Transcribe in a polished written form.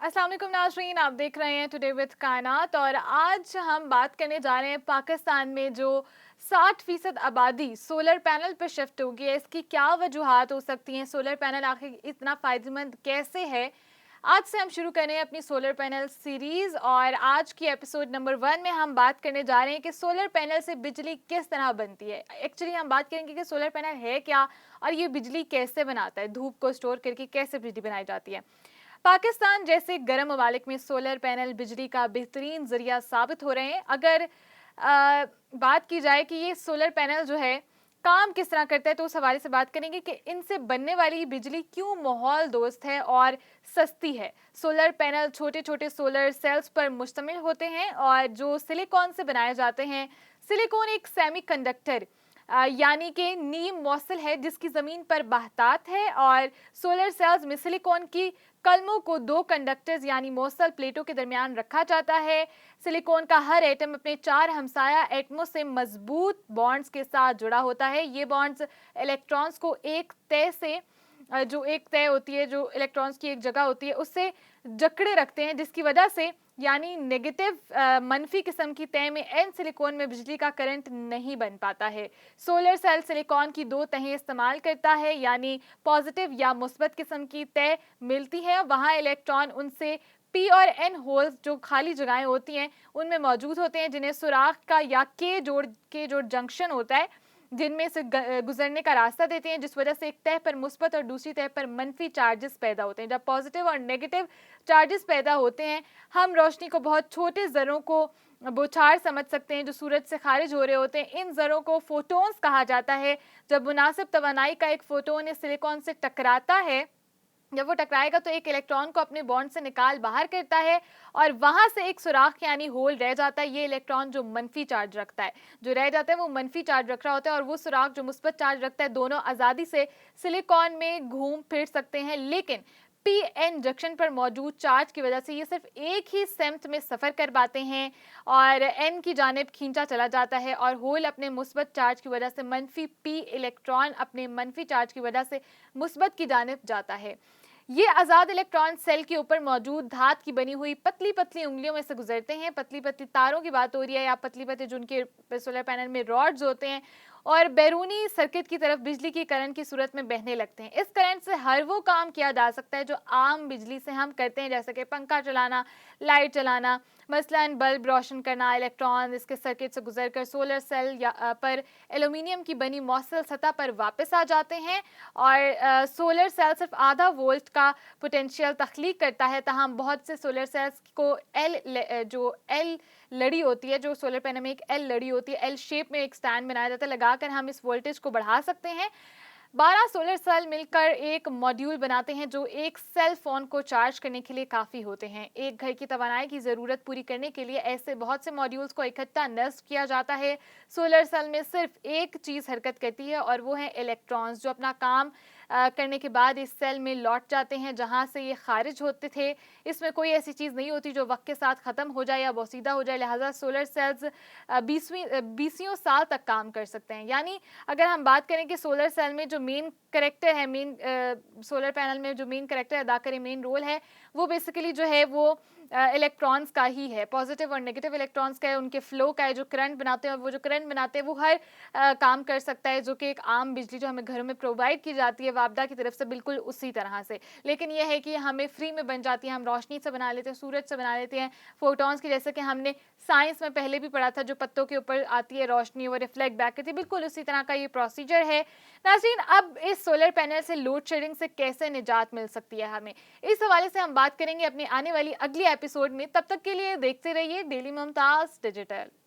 अस्सलाम वालेकुम नाज़रीन, आप देख रहे हैं टुडे विद कायनात। और आज हम बात करने जा रहे हैं पाकिस्तान में जो 60% आबादी सोलर पैनल पर शिफ्ट होगी है, इसकी क्या वजूहात हो सकती हैं। सोलर पैनल आखिर इतना फ़ायदेमंद कैसे है। आज से हम शुरू करें अपनी सोलर पैनल सीरीज़, और आज की एपिसोड नंबर 1 में हम बात करने जा रहे हैं कि सोलर पैनल से बिजली किस तरह बनती है। एक्चुअली हम बात करेंगे कि सोलर पैनल है क्या और ये बिजली कैसे बनाता है, धूप को स्टोर करके कैसे बिजली बनाई जाती है। पाकिस्तान जैसे गर्म ममालिक में सोलर पैनल बिजली का बेहतरीन जरिया साबित हो रहे हैं। अगर बात की जाए कि ये सोलर पैनल जो है काम किस तरह करता है, तो उस हवाले से बात करेंगे कि इनसे बनने वाली बिजली क्यों माहौल दोस्त है और सस्ती है। सोलर पैनल छोटे छोटे सोलर सेल्स पर मुश्तमिल होते हैं और जो सिलिकॉन से बनाए जाते हैं। सिलिकॉन एक सेमी कंडक्टर यानी कि नीम मौसल है जिसकी ज़मीन पर बहतात है, और सोलर सेल्स में सिलिकॉन की कलमों को दो कंडक्टर्स यानी मौसल प्लेटों के दरमियान रखा जाता है। सिलिकॉन का हर एटम अपने 4 हमसाया एटमों से मजबूत बॉन्ड्स के साथ जुड़ा होता है। ये बॉन्ड्स इलेक्ट्रॉन्स को एक तय से जो एक तय होती है, जो इलेक्ट्रॉन्स की एक जगह होती है, उससे जकड़े रखते हैं, जिसकी वजह से यानी नेगेटिव मनफी किस्म की तय में एन सिलिकॉन में बिजली का करंट नहीं बन पाता है। सोलर सेल सिलिकॉन की दो तहें इस्तेमाल करता है, यानी पॉजिटिव या मुस्बत किस्म की तय मिलती है, वहाँ इलेक्ट्रॉन उनसे पी और एन होल्स जो खाली जगहें होती हैं उनमें मौजूद होते हैं, जिन्हें सुराख का या के जोड़ जंक्शन होता है, जिनमें से गुजरने का रास्ता देते हैं, जिस वजह से एक तह पर मुस्बत और दूसरी तह पर मनफी चार्जेस पैदा होते हैं। जब पॉजिटिव और नेगेटिव चार्जेस पैदा होते हैं, हम रोशनी को बहुत छोटे ज़रों को बौछार समझ सकते हैं जो सूरज से खारिज हो रहे होते हैं। इन ज़रों को फोटोन्स कहा जाता है। जब मुनासिब तवानाई का एक फोटोन इस सिलिकॉन से टकराता है, जब वो टकराएगा तो एक इलेक्ट्रॉन को अपने बॉन्ड से निकाल बाहर करता है और वहां से एक सुराख यानी होल रह जाता है। ये इलेक्ट्रॉन जो मनफी चार्ज रखता है, जो रह जाता है वो मनफी चार्ज रख रहा होता है, और वो सुराख जो मुस्बत चार्ज रखता है, दोनों आज़ादी से सिलिकॉन में घूम फिर सकते हैं। लेकिन पी एन जंक्शन पर मौजूद चार्ज की वजह से ये सिर्फ एक ही सेम्त में सफ़र कर पाते हैं और एन की जानिब खींचा चला जाता है, और होल अपने मुस्बत चार्ज की वजह से मनफी पी, इलेक्ट्रॉन अपने मनफी चार्ज की वजह से मुस्बत की जानिब जाता है। ये आज़ाद इलेक्ट्रॉन सेल के ऊपर मौजूद धात की बनी हुई पतली पतली उंगलियों में से गुजरते हैं। पतली पतली तारों की बात हो रही है, या पतली पतली जिनके सोलर पैनल में रॉड्स होते हैं, और बैरूनी सर्किट की तरफ बिजली की करंट की सूरत में बहने लगते हैं। इस करंट से हर वो काम किया जा सकता है जो आम बिजली से हम करते हैं, जैसे कि पंखा चलाना, लाइट चलाना, मसलन बल्ब रोशन करना। इलेक्ट्रॉन इसके सर्किट से गुजरकर सोलर सेल पर एल्यूमिनियम की बनी मौसल सतह पर वापस आ जाते हैं, और सोलर सेल सिर्फ आधा वोल्ट का पोटेंशियल तख्लीक करता है। तहम बहुत से सोलर सेल्स को एल लड़ी होती है, जो सोलर पैनल में एक एल लड़ी होती है, एल शेप में एक स्टैंड बनाया जाता है, लगाकर हम इस वोल्टेज को बढ़ा सकते हैं। 12 सोलर सेल मिलकर एक मॉड्यूल बनाते हैं जो एक सेल फोन को चार्ज करने के लिए काफ़ी होते हैं। एक घर की तवानाई की ज़रूरत पूरी करने के लिए ऐसे बहुत से मॉड्यूल्स को इकट्ठा नस्ब किया जाता है। सोलर सेल में सिर्फ एक चीज़ हरकत करती है, और वो है इलेक्ट्रॉन्स, जो अपना काम करने के बाद इस सेल में लौट जाते हैं जहां से ये खारिज होते थे। इसमें कोई ऐसी चीज़ नहीं होती जो वक्त के साथ ख़त्म हो जाए या बोसीदा हो जाए, लिहाजा सोलर सेल्स बीसियों साल तक काम कर सकते हैं। यानी अगर हम बात करें कि सोलर सेल में जो मेन करेक्टर है, सोलर पैनल में जो मेन करेक्टर अदा करे, मेन रोल है, वो बेसिकली जो है वो इलेक्ट्रॉन्स का ही है। पॉजिटिव और नेगेटिव इलेक्ट्रॉन्स का है, उनके फ्लो का है, जो करंट बनाते हैं। और वो जो करंट बनाते हैं वो हर काम कर सकता है, जो कि एक आम बिजली जो हमें घरों में प्रोवाइड की जाती है वापदा की तरफ से, बिल्कुल उसी तरह से। लेकिन यह है कि हमें फ्री में बन जाती है, हम रोशनी से बना लेते हैं, सूरज से बना लेते हैं, फोटॉन्स की, जैसे कि हमने साइंस में पहले भी पढ़ा था, जो पत्तों के ऊपर आती है रोशनी वो रिफ्लेक्ट बैक करती है, बिल्कुल उसी तरह का ये प्रोसीजर है। नाज़रीन, अब इस सोलर पैनल से लोड शेडिंग से कैसे निजात मिल सकती है हमें, इस हवाले से हम बात करेंगे अपनी आने वाली अगली एपिसोड में। तब तक के लिए देखते रहिए डेली मुमताज़ डिजिटल।